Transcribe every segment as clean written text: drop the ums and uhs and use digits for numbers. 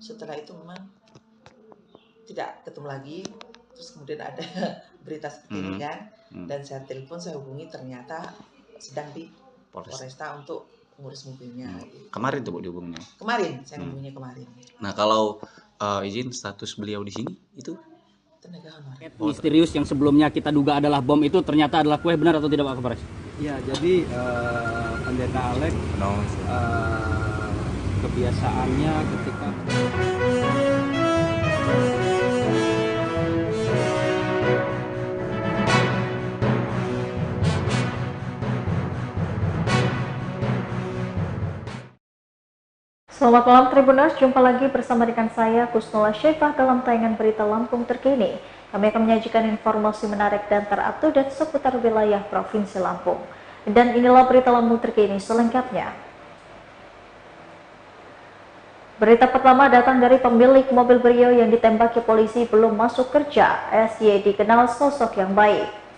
Setelah itu memang tidak ketemu lagi. Terus kemudian ada berita seperti ini kan, dan saya telepon, saya hubungi, ternyata sedang di Polresta untuk ngurus mobilnya. Kemarin tuh Bu dihubunginya? Kemarin, saya hubunginya kemarin. Nah kalau izin status beliau di sini itu? Tenaga honor. Misterius yang sebelumnya kita duga adalah bom itu ternyata adalah kue, benar atau tidak Pak Kapolres? Ya, jadi Pendeta Alex kebiasaannya ketika Selamat malam Tribuners, jumpa lagi bersama dengan saya Kusnula Syefah dalam tayangan berita Lampung terkini. Kami akan menyajikan informasi menarik dan terupdate seputar wilayah Provinsi Lampung. Dan inilah berita Lampung terkini selengkapnya. Berita pertama datang dari pemilik mobil Brio yang ditembaki polisi belum masuk kerja. SY dikenal sosok yang baik.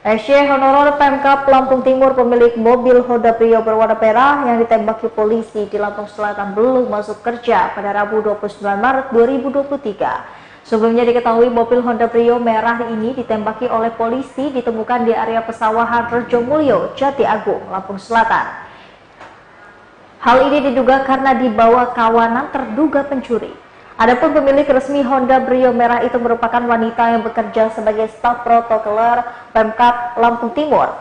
SY Honorer Pemkab Lampung Timur, pemilik mobil Honda Brio berwarna merah yang ditembaki polisi di Lampung Selatan belum masuk kerja pada Rabu 29 Maret 2023. Sebelumnya diketahui mobil Honda Brio merah ini ditembaki oleh polisi ditemukan di area pesawahan Rejomulyo, Jati Agung, Lampung Selatan. Hal ini diduga karena dibawa kawanan terduga pencuri. Adapun pemilik resmi Honda Brio merah itu merupakan wanita yang bekerja sebagai staf protokoler Pemkab Lampung Timur.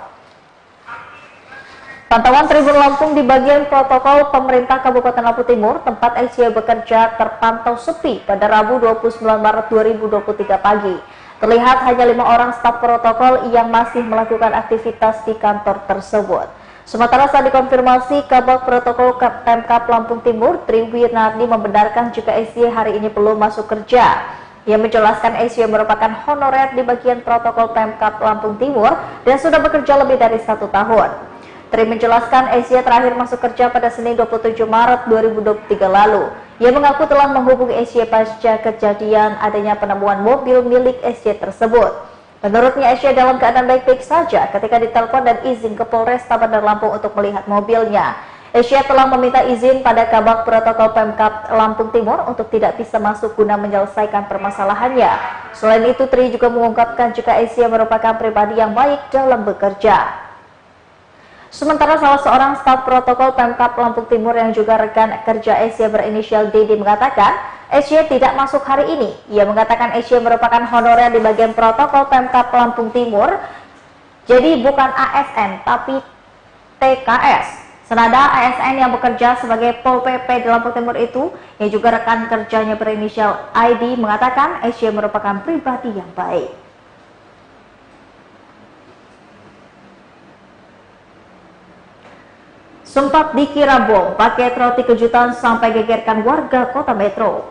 Pantauan Tribun Lampung di bagian protokol pemerintah Kabupaten Lampung Timur, tempat SY bekerja, terpantau sepi pada Rabu 29 Maret 2023 pagi. Terlihat hanya 5 orang staf protokol yang masih melakukan aktivitas di kantor tersebut. Sementara saat dikonfirmasi, Kabak Protokol Pemkab Lampung Timur, Tri Wirnardi, membenarkan jika SY hari ini belum masuk kerja. Ia menjelaskan SY merupakan honorer di bagian protokol Pemkab Lampung Timur dan sudah bekerja lebih dari 1 tahun. Tri menjelaskan SY terakhir masuk kerja pada Senin 27 Maret 2023 lalu. Ia mengaku telah menghubungi SY pasca kejadian adanya penemuan mobil milik SY tersebut. Menurutnya SY dalam keadaan baik-baik saja ketika ditelepon dan izin ke Polresta Bandar Lampung untuk melihat mobilnya. SY telah meminta izin pada Kabak Protokol Pemkab Lampung Timur untuk tidak bisa masuk guna menyelesaikan permasalahannya. Selain itu, Tri juga mengungkapkan jika SY merupakan pribadi yang baik dalam bekerja. Sementara salah seorang staf protokol Pemkab Lampung Timur yang juga rekan kerja SY berinisial DD mengatakan, SY tidak masuk hari ini. Ia mengatakan SY merupakan honorer di bagian protokol Pemkab Lampung Timur, jadi bukan ASN tapi TKS. Senada ASN yang bekerja sebagai Pol PP di Lampung Timur itu, yang juga rekan kerjanya berinisial ID, mengatakan SY merupakan pribadi yang baik. Sempat dikira bom, paket roti kejutan sampai gegerkan warga kota Metro.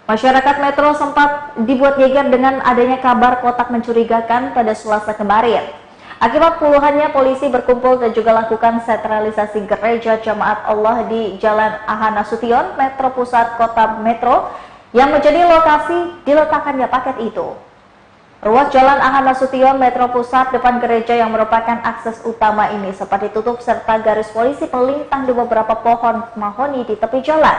Masyarakat Metro sempat dibuat geger dengan adanya kabar kotak mencurigakan pada Selasa kemarin. Akibat puluhannya polisi berkumpul dan juga lakukan sentralisasi gereja Jemaat Allah di Jalan Aha Nasution, Metro Pusat Kota Metro, yang menjadi lokasi diletakkannya paket itu. Ruas Jalan Aha Nasution, Metro Pusat, depan gereja yang merupakan akses utama ini sempat ditutup serta garis polisi melintang di beberapa pohon mahoni di tepi jalan.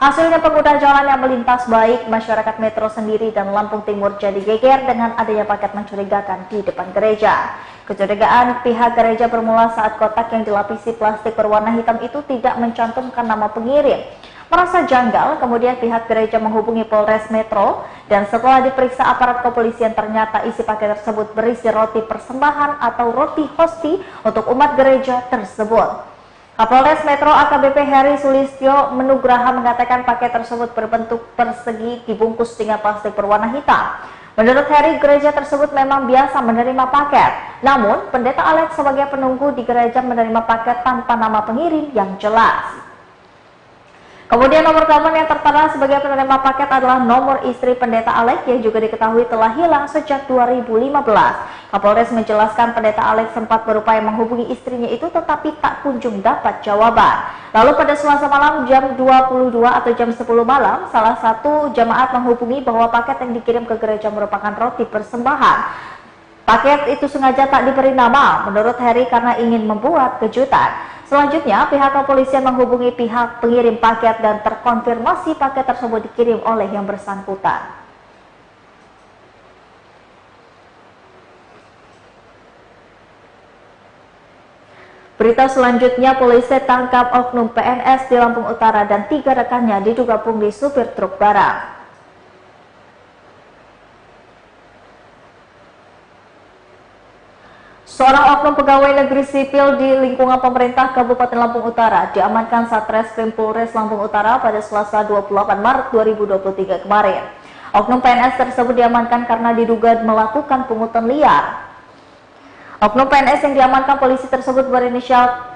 Hasilnya pengguna jalan yang melintas baik masyarakat Metro sendiri dan Lampung Timur jadi geger dengan adanya paket mencurigakan di depan gereja. Kecurigaan pihak gereja bermula saat kotak yang dilapisi plastik berwarna hitam itu tidak mencantumkan nama pengirim. Merasa janggal, kemudian pihak gereja menghubungi Polres Metro dan setelah diperiksa aparat kepolisian ternyata isi paket tersebut berisi roti persembahan atau roti hosti untuk umat gereja tersebut. Kapolres Metro AKBP Heri Sulistyo Menugraha mengatakan paket tersebut berbentuk persegi dibungkus dengan plastik berwarna hitam. Menurut Heri, gereja tersebut memang biasa menerima paket. Namun, Pendeta Alex sebagai penunggu di gereja menerima paket tanpa nama pengirim yang jelas. Kemudian nomor telepon yang tertera sebagai penerima paket adalah nomor istri Pendeta Alex yang juga diketahui telah hilang sejak 2015. Kapolres menjelaskan Pendeta Alex sempat berupaya menghubungi istrinya itu tetapi tak kunjung dapat jawaban. Lalu pada Selasa malam jam 22 atau jam 10 malam, salah satu jemaat menghubungi bahwa paket yang dikirim ke gereja merupakan roti persembahan. Paket itu sengaja tak diberi nama, menurut Heri karena ingin membuat kejutan. Selanjutnya, pihak kepolisian menghubungi pihak pengirim paket dan terkonfirmasi paket tersebut dikirim oleh yang bersangkutan. Berita selanjutnya, polisi tangkap oknum PNS di Lampung Utara dan 3 rekannya diduga pungli supir truk barang. Seorang oknum pegawai negeri sipil di lingkungan pemerintah Kabupaten Lampung Utara diamankan Satreskrim Polres Lampung Utara pada Selasa 28 Maret 2023 kemarin. Oknum PNS tersebut diamankan karena diduga melakukan pungutan liar. Oknum PNS yang diamankan polisi tersebut berinisial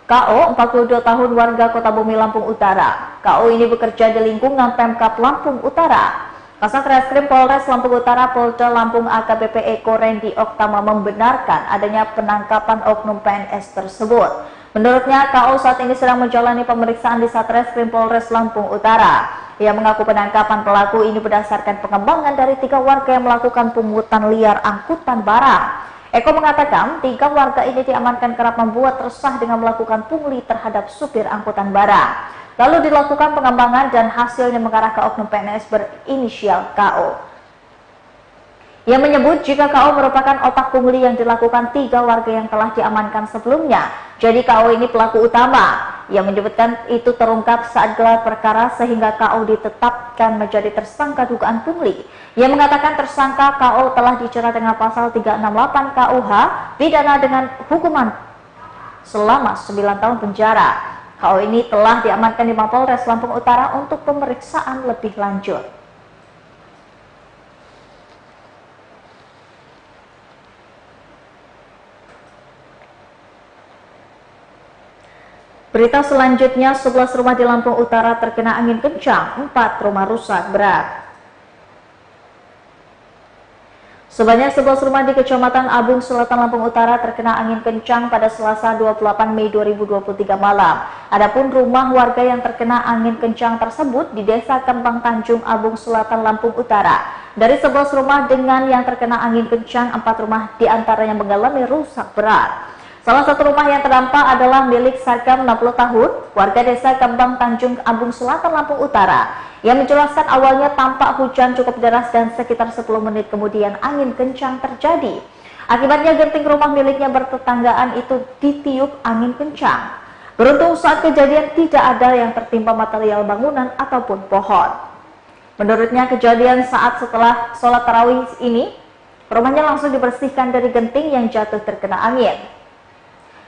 KO, 42 tahun, warga Kota Bumi, Lampung Utara. KO ini bekerja di lingkungan Pemkab Lampung Utara. Kasat Reskrim Polres Lampung Utara Polda Lampung AKBP Eko Rendi Oktama membenarkan adanya penangkapan oknum PNS tersebut. Menurutnya, KO saat ini sedang menjalani pemeriksaan di Satreskrim Polres Lampung Utara. Ia mengaku penangkapan pelaku ini berdasarkan pengembangan dari 3 warga yang melakukan pungutan liar angkutan barang. Eko mengatakan 3 warga ini diamankan kerap membuat resah dengan melakukan pungli terhadap supir angkutan barang. Lalu dilakukan pengembangan dan hasilnya mengarah ke oknum PNS berinisial KO. Ia menyebut jika KO merupakan otak pungli yang dilakukan 3 warga yang telah diamankan sebelumnya. Jadi KO ini pelaku utama. Ia menyebutkan itu terungkap saat gelar perkara sehingga KO ditetapkan menjadi tersangka dugaan pungli. Ia mengatakan tersangka KO telah dijerat dengan pasal 368 KUH pidana dengan hukuman selama 9 tahun penjara. KO ini telah diamankan di Mapolres Lampung Utara untuk pemeriksaan lebih lanjut. Berita selanjutnya, 11 rumah di Lampung Utara terkena angin kencang, 4 rumah rusak berat. Sebanyak 11 rumah di Kecamatan Abung Selatan Lampung Utara terkena angin kencang pada Selasa 28 Mei 2023 malam. Adapun rumah warga yang terkena angin kencang tersebut di Desa Kembang Tanjung, Abung Selatan, Lampung Utara. Dari 11 rumah dengan yang terkena angin kencang, 4 rumah diantaranya mengalami rusak berat. Salah satu rumah yang terdampak adalah milik Sarkam 60 tahun, warga Desa Kembang Tanjung, Abung Selatan, Lampung Utara. Yang menjelaskan awalnya tampak hujan cukup deras dan sekitar 10 menit kemudian angin kencang terjadi. Akibatnya genting rumah miliknya bertetanggaan itu ditiup angin kencang. Beruntung saat kejadian tidak ada yang tertimpa material bangunan ataupun pohon. Menurutnya kejadian saat setelah sholat tarawih ini, rumahnya langsung dibersihkan dari genting yang jatuh terkena angin.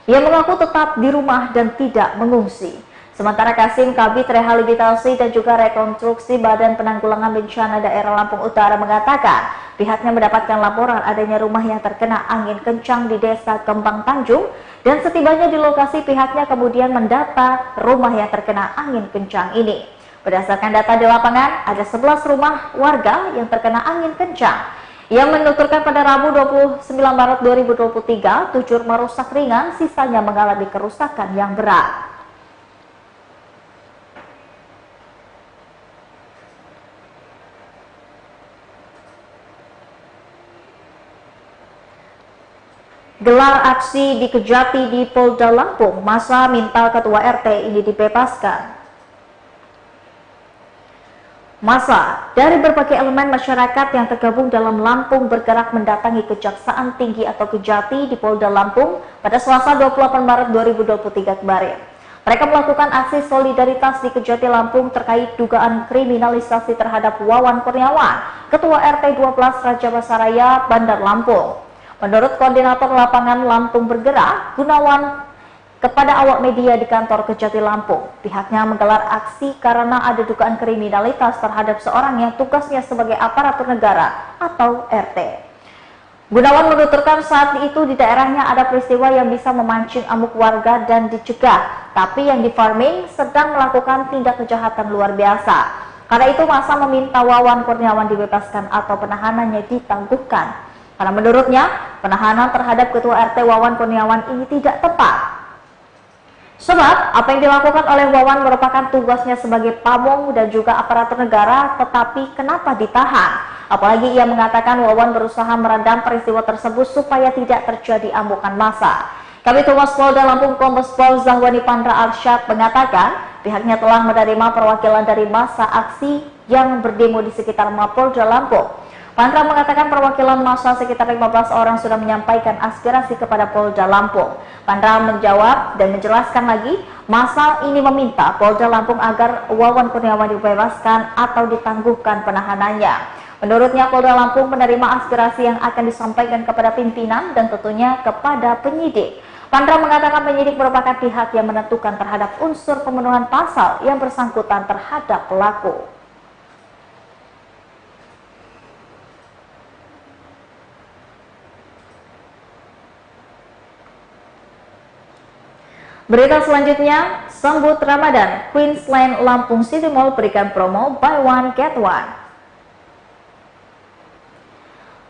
Ia mengaku tetap di rumah dan tidak mengungsi. Sementara Kasim Kabid Rehabilitasi dan juga Rekonstruksi Badan Penanggulangan Bencana Daerah Lampung Utara mengatakan pihaknya mendapatkan laporan adanya rumah yang terkena angin kencang di Desa Kembang Tanjung dan setibanya di lokasi pihaknya kemudian mendata rumah yang terkena angin kencang ini. Berdasarkan data di lapangan, ada 11 rumah warga yang terkena angin kencang. Ia menuturkan pada Rabu 29 Maret 2023, 7 rumah rusak ringan, sisanya mengalami kerusakan yang berat. Gelar aksi di Kejati di Polda Lampung, masa minta ketua RT ini dibebaskan. Masa dari berbagai elemen masyarakat yang tergabung dalam Lampung bergerak mendatangi Kejaksaan Tinggi atau Kejati di Polda Lampung pada Selasa 28 Maret 2023 kemarin. Mereka melakukan aksi solidaritas di Kejati Lampung terkait dugaan kriminalisasi terhadap Wawan Kurniawan, Ketua RT 12 Raja Basaraya, Bandar Lampung. Menurut Koordinator Lapangan Lampung Bergerak, Gunawan, kepada awak media di kantor Kejati Lampung, pihaknya menggelar aksi karena ada dugaan kriminalitas terhadap seorang yang tugasnya sebagai aparatur negara atau RT. Gunawan menuturkan saat itu di daerahnya ada peristiwa yang bisa memancing amuk warga dan dicegah, tapi yang di farming sedang melakukan tindak kejahatan luar biasa. Karena itu masa meminta Wawan Kurniawan dibebaskan atau penahanannya ditangguhkan. Karena menurutnya penahanan terhadap Ketua RT Wawan Kurniawan ini tidak tepat. Sebab apa yang dilakukan oleh Wawan merupakan tugasnya sebagai pamong dan juga aparatur negara, tetapi kenapa ditahan? Apalagi ia mengatakan Wawan berusaha meredam peristiwa tersebut supaya tidak terjadi amukan massa. Kabid Humas Polda Lampung Kombes Pol Zahwani Pandra Arsyad mengatakan pihaknya telah menerima perwakilan dari massa aksi yang berdemo di sekitar Mapolda Lampung. Pandra mengatakan perwakilan massa sekitar 15 orang sudah menyampaikan aspirasi kepada Polda Lampung. Pandra menjawab dan menjelaskan lagi, massa ini meminta Polda Lampung agar Wawan Kurniawan dibebaskan atau ditangguhkan penahanannya. Menurutnya Polda Lampung menerima aspirasi yang akan disampaikan kepada pimpinan dan tentunya kepada penyidik. Pandra mengatakan penyidik merupakan pihak yang menentukan terhadap unsur pemenuhan pasal yang bersangkutan terhadap pelaku. Berita selanjutnya, sambut Ramadan, Queensland Lampung City Mall berikan promo buy one get one.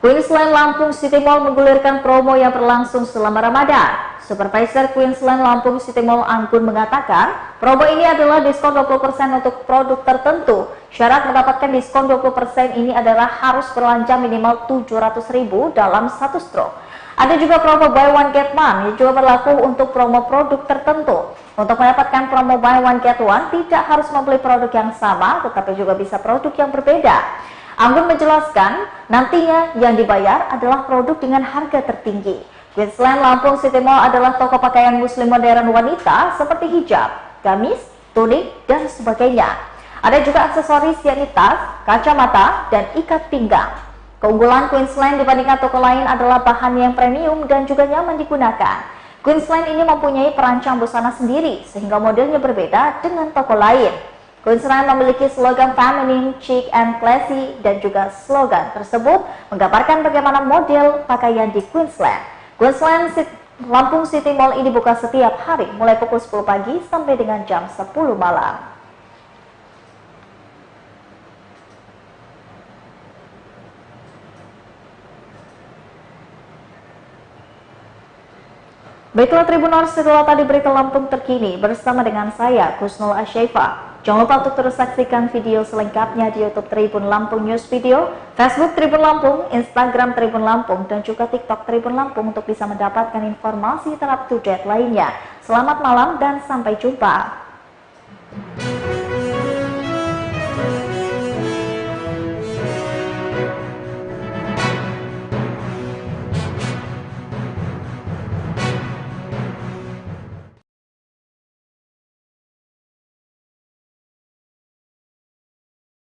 Queensland Lampung City Mall menggulirkan promo yang berlangsung selama Ramadan. Supervisor Queensland Lampung City Mall Anggun mengatakan, promo ini adalah diskon 20% untuk produk tertentu. Syarat mendapatkan diskon 20% ini adalah harus belanja minimal 700.000 dalam satu stroke. Ada juga promo buy one get one yang juga berlaku untuk promo produk tertentu. Untuk mendapatkan promo buy one get one, tidak harus membeli produk yang sama, tetapi juga bisa produk yang berbeda. Anggun menjelaskan, nantinya yang dibayar adalah produk dengan harga tertinggi. Queensland Lampung City Mall adalah toko pakaian muslim modern wanita seperti hijab, gamis, tunik, dan sebagainya. Ada juga aksesoris yakni tas, kacamata, dan ikat pinggang. Keunggulan Queensland dibandingkan toko lain adalah bahan yang premium dan juga nyaman digunakan. Queensland ini mempunyai perancang busana sendiri sehingga modelnya berbeda dengan toko lain. Queensland memiliki slogan feminine, chic, and classy dan juga slogan tersebut menggambarkan bagaimana model pakaian di Queensland. Queensland Lampung City Mall ini buka setiap hari mulai pukul 10 pagi sampai dengan jam 10 malam. Baiklah Tribuners, setelah tadi berita Lampung terkini bersama dengan saya, Kusnul Asyaifa. Jangan lupa untuk terus saksikan video selengkapnya di YouTube Tribun Lampung News Video, Facebook Tribun Lampung, Instagram Tribun Lampung, dan juga TikTok Tribun Lampung untuk bisa mendapatkan informasi terupdate lainnya. Selamat malam dan sampai jumpa.